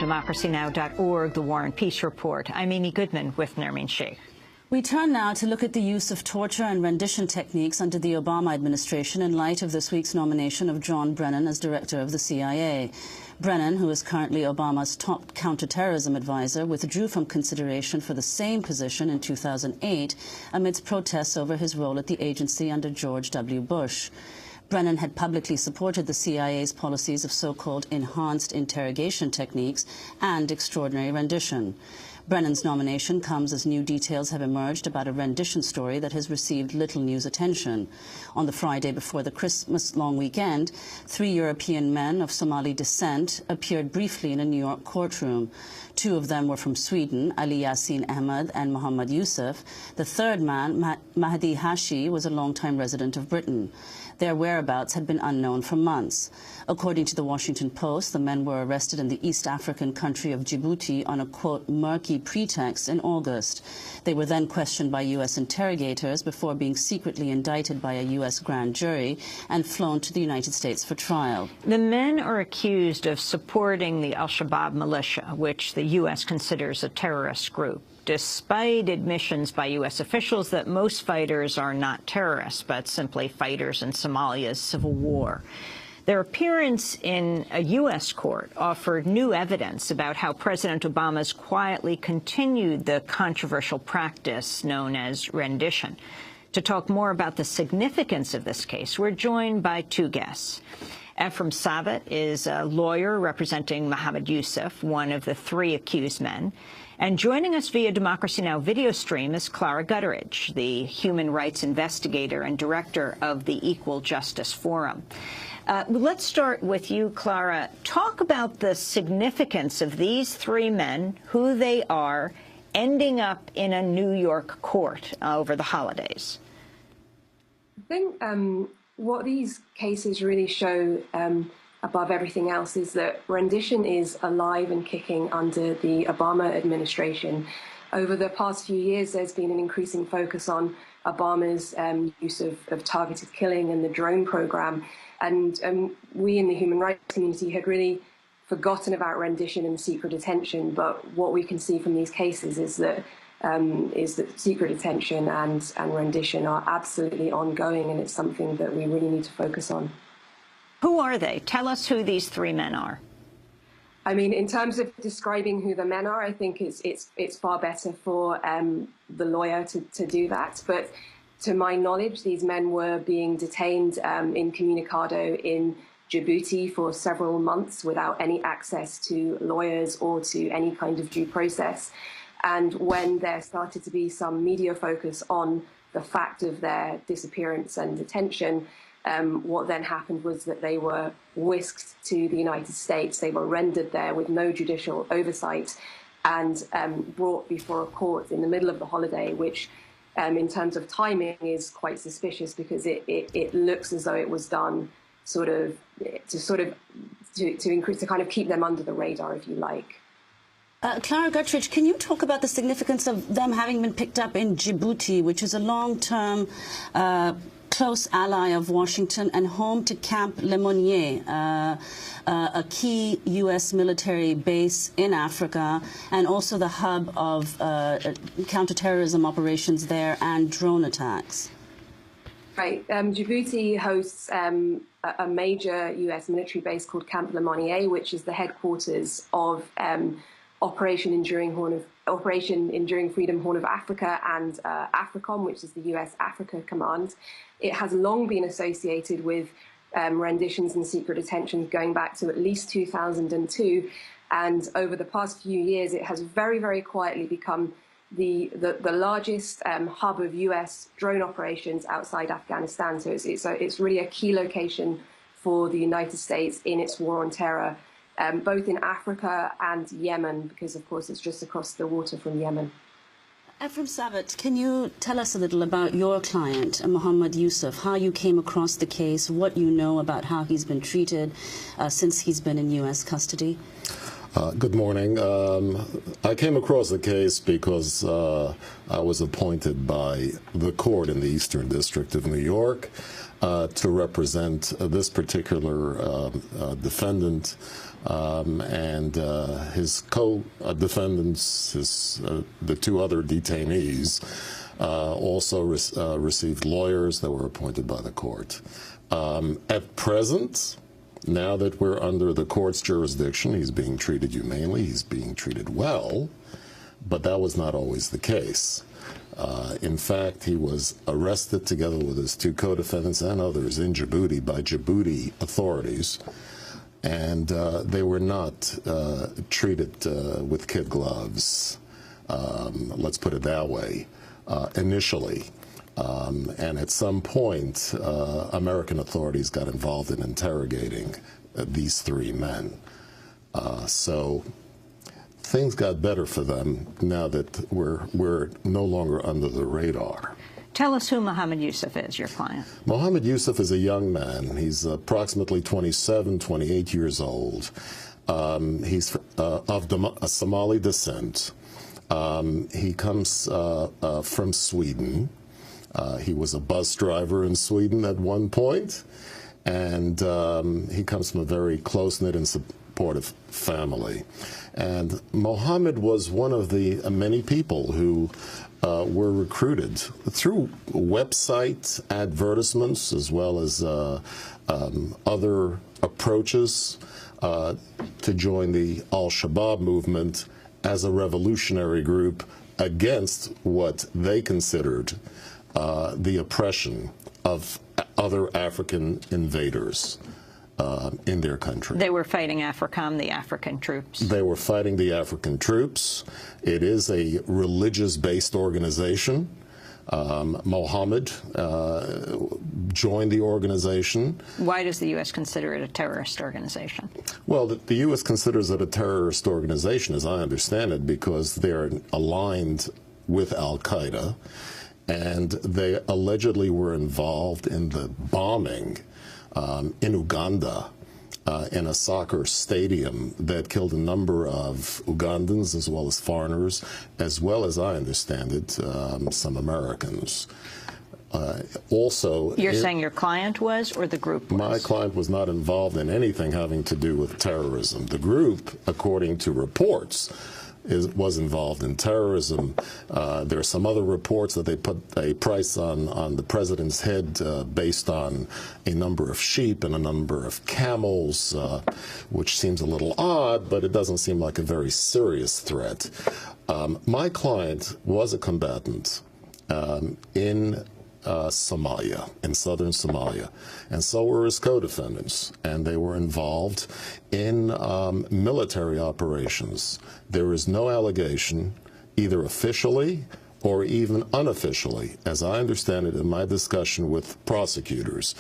democracynow.org, the War and Peace Report. I'm Amy Goodman with Nermeen Sheikh. We turn now to look at the use of torture and rendition techniques under the Obama administration in light of this week's nomination of John Brennan as director of the CIA. Brennan, who is currently Obama's top counterterrorism advisor, withdrew from consideration for the same position in 2008 amidst protests over his role at the agency under George W. Bush. Brennan had publicly supported the CIA's policies of so-called enhanced interrogation techniques and extraordinary rendition. Brennan's nomination comes as new details have emerged about a rendition story that has received little news attention. On the Friday before the Christmas long weekend, 3 European men of Somali descent appeared briefly in a New York courtroom. 2 of them were from Sweden, Ali Yasin Ahmed and Mohammed Yusuf. The third man, Mahdi Hashi, was a long-time resident of Britain. Their whereabouts had been unknown for months. According to the Washington Post, the men were arrested in the East African country of Djibouti on a, quote, murky pretext in August. They were then questioned by U.S. interrogators before being secretly indicted by a U.S. grand jury and flown to the United States for trial. The men are accused of supporting the al-Shabaab militia, which the U.S. considers a terrorist group, despite admissions by U.S. officials that most fighters are not terrorists, but simply fighters in Somalia's civil war. Their appearance in a U.S. court offered new evidence about how President Obama's quietly continued the controversial practice known as rendition. To talk more about the significance of this case, we're joined by 2 guests. Ephraim Savet is a lawyer representing Mohammed Yusuf, one of the 3 accused men. And joining us via Democracy Now! Video stream is Clara Gutteridge, the human rights investigator and director of the Equal Justice Forum. Let's start with you, Clara. Talk about the significance of these 3 men, who they are, ending up in a New York court over the holidays. I think what these cases really show above everything else is that rendition is alive and kicking under the Obama administration. Over the past few years, there's been an increasing focus on Obama's use of targeted killing and the drone program. And we in the human rights community had really forgotten about rendition and secret detention. But what we can see from these cases is that secret detention and rendition are absolutely ongoing, and it's something that we really need to focus on. Who are they? Tell us who these 3 men are. I mean, in terms of describing who the men are, I think it's far better for the lawyer to do that. But to my knowledge, these men were being detained incommunicado in Djibouti for several months without any access to lawyers or to any kind of due process. And when there started to be some media focus on the fact of their disappearance and detention, what then happened was that they were whisked to the United States. They were rendered there with no judicial oversight and brought before a court in the middle of the holiday, which in terms of timing is quite suspicious because it looks as though it was done to kind of keep them under the radar, if you like. Clara Gutteridge, can you talk about the significance of them having been picked up in Djibouti, which is a long-term close ally of Washington and home to Camp Lemonnier, a key U.S. military base in Africa and also the hub of counterterrorism operations there and drone attacks? Right. Djibouti hosts a major U.S. military base called Camp Lemonnier, which is the headquarters of Operation Enduring Freedom Horn of Africa and AFRICOM, which is the U.S. Africa Command. It has long been associated with renditions and secret detentions going back to at least 2002. And over the past few years, it has very, very quietly become the largest hub of U.S. drone operations outside Afghanistan. So it's really a key location for the United States in its war on terror, both in Africa and Yemen, because, of course, it's just across the water from Yemen. Ephraim Savet, can you tell us a little about your client, Mohammed Yusuf, how you came across the case, what you know about how he's been treated since he's been in U.S. custody? Good morning. I came across the case because I was appointed by the court in the Eastern District of New York to represent this particular defendant and his co-defendants, the two other detainees, also received lawyers that were appointed by the court. At present, now that we're under the court's jurisdiction, he's being treated humanely, he's being treated well, but that was not always the case. In fact, he was arrested together with his two co-defendants and others in Djibouti by Djibouti authorities, and they were not treated with kid gloves, let's put it that way, initially. And at some point, American authorities got involved in interrogating these three men. So things got better for them now that we're no longer under the radar. Tell us who Mohammed Yusuf is, your client. Mohammed Yusuf is a young man. He's approximately 27, 28 years old. He's of Somali descent. He comes from Sweden. He was a bus driver in Sweden at one point, and he comes from a very close-knit and supportive family. And Mohammed was one of the many people who were recruited through website advertisements as well as other approaches to join the Al-Shabaab movement as a revolutionary group against what they considered the oppression of other African invaders in their country. They were fighting AFRICOM, the African troops. They were fighting the African troops. It is a religious-based organization. Mohammed joined the organization. Why does the U.S. consider it a terrorist organization? Well, the U.S. considers it a terrorist organization, as I understand it, because they're aligned with Al-Qaeda. And they allegedly were involved in the bombing in Uganda in a soccer stadium that killed a number of Ugandans as well as foreigners, as well as, I understand it, some Americans. Also, you're saying your client was, or the group was? My client was not involved in anything having to do with terrorism. The group, according to reports, was involved in terrorism. There are some other reports that they put a price on the president's head based on a number of sheep and a number of camels, which seems a little odd, but it doesn't seem like a very serious threat. My client was a combatant in Somalia, in southern Somalia, and so were his co-defendants, and they were involved in military operations. There is no allegation, either officially or even unofficially, as I understand it in my discussion with prosecutors,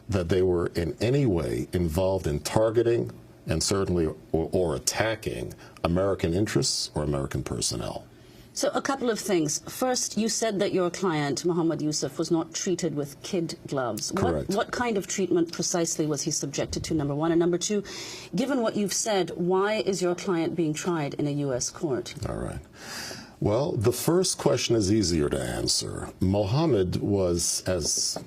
that they were in any way involved in targeting and certainly or attacking American interests or American personnel. So a couple of things. First, you said that your client, Mohammed Yusuf, was not treated with kid gloves. Correct. What kind of treatment precisely was he subjected to, number one? And number two, given what you've said, why is your client being tried in a U.S. court? All right. Well, the first question is easier to answer. Mohammed was, as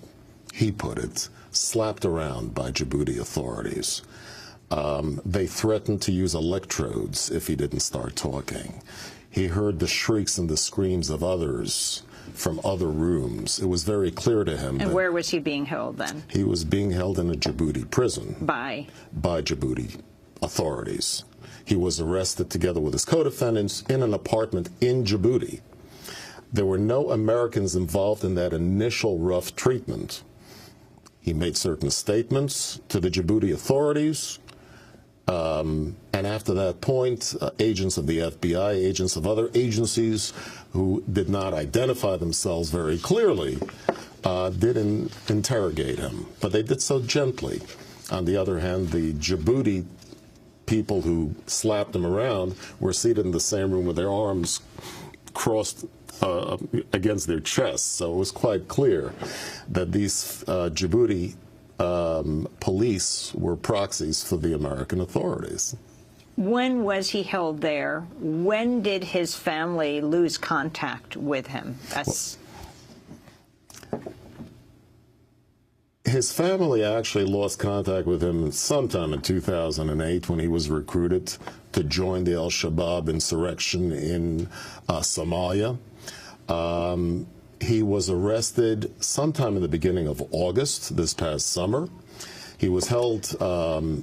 he put it, slapped around by Djibouti authorities. They threatened to use electrodes if he didn't start talking. He heard the shrieks and the screams of others from other rooms. It was very clear to him. And where was he being held then? He was being held in a Djibouti prison. By Djibouti authorities. He was arrested together with his co-defendants in an apartment in Djibouti. There were no Americans involved in that initial rough treatment. He made certain statements to the Djibouti authorities. And after that point, agents of the FBI, agents of other agencies who did not identify themselves very clearly did interrogate him, but they did so gently. On the other hand, the Djibouti people who slapped him around were seated in the same room with their arms crossed against their chests, so it was quite clear that these Djibouti police were proxies for the American authorities. When was he held there? When did his family lose contact with him? His family actually lost contact with him sometime in 2008 when he was recruited to join the al-Shabaab insurrection in Somalia. He was arrested sometime in the beginning of August this past summer. He was held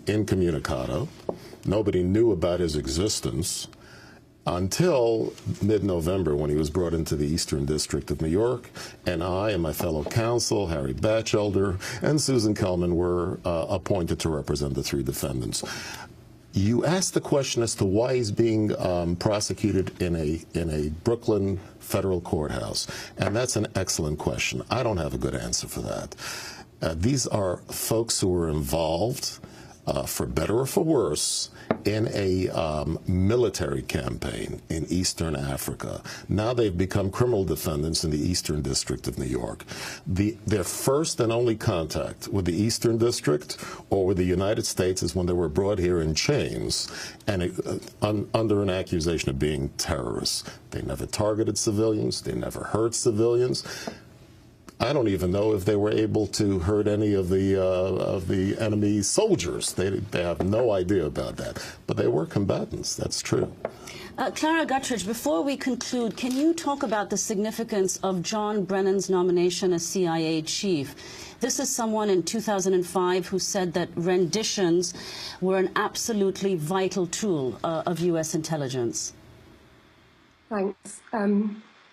incommunicado. Nobody knew about his existence until mid-November, when he was brought into the Eastern District of New York, and I and my fellow counsel, Harry Batchelder and Susan Kellman, were appointed to represent the three defendants. You asked the question as to why he's being prosecuted in a Brooklyn federal courthouse, and that's an excellent question. I don't have a good answer for that. These are folks who were involved, for better or for worse, in a military campaign in Eastern Africa. Now they've become criminal defendants in the Eastern District of New York. Their first and only contact with the Eastern District or with the United States is when they were brought here in chains and under an accusation of being terrorists. They never targeted civilians. They never hurt civilians. I don't even know if they were able to hurt any of the enemy soldiers. They have no idea about that. But they were combatants. That's true. Clara Guttridge, before we conclude, can you talk about the significance of John Brennan's nomination as CIA chief? This is someone in 2005 who said that renditions were an absolutely vital tool of U.S. intelligence. Thanks.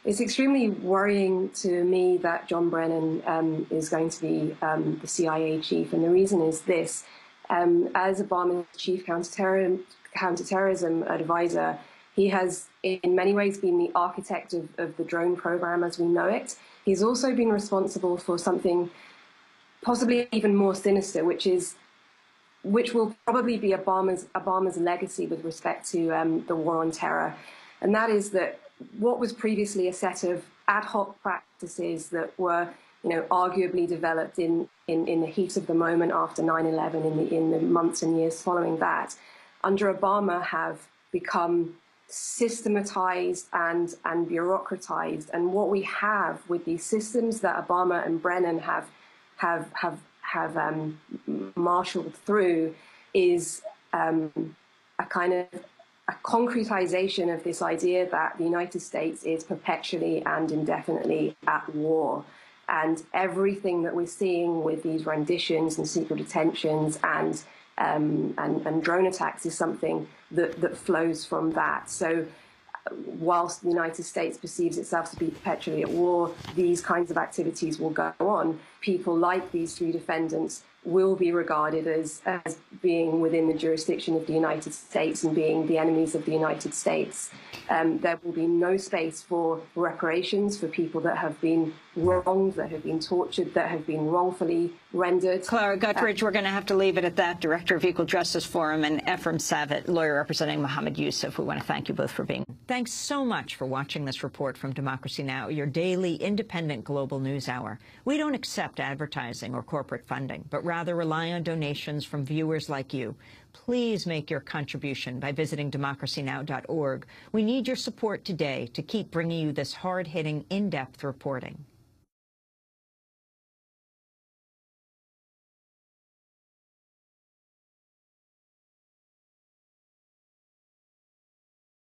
It's extremely worrying to me that John Brennan is going to be the CIA chief, and the reason is this. As Obama's chief counterterrorism advisor, he has in many ways been the architect of the drone program as we know it. He's also been responsible for something possibly even more sinister, which will probably be Obama's legacy with respect to the war on terror, and that is that what was previously a set of ad hoc practices that were, arguably developed in the heat of the moment after 9/11, in the months and years following that, under Obama have become systematized and bureaucratized. And what we have with these systems that Obama and Brennan have marshaled through is a kind of a concretization of this idea that the United States is perpetually and indefinitely at war. And everything that we're seeing with these renditions and secret detentions and drone attacks is something that flows from that. So whilst the United States perceives itself to be perpetually at war, these kinds of activities will go on. People like these three defendants will be regarded as being within the jurisdiction of the United States and being the enemies of the United States. There will be no space for reparations for people that have been wronged, that have been tortured, that have been wrongfully rendered. Clara Guttridge, we're going to have to leave it at that. Director of Equal Justice Forum, and Ephraim Savitt, lawyer representing Mohammed Yusuf. We want to thank you both for being here. Thanks so much for watching this report from Democracy Now!, your daily independent global news hour. We don't accept advertising or corporate funding, but rather rely on donations from viewers like you. Please make your contribution by visiting democracynow.org. We need your support today to keep bringing you this hard-hitting, in-depth reporting.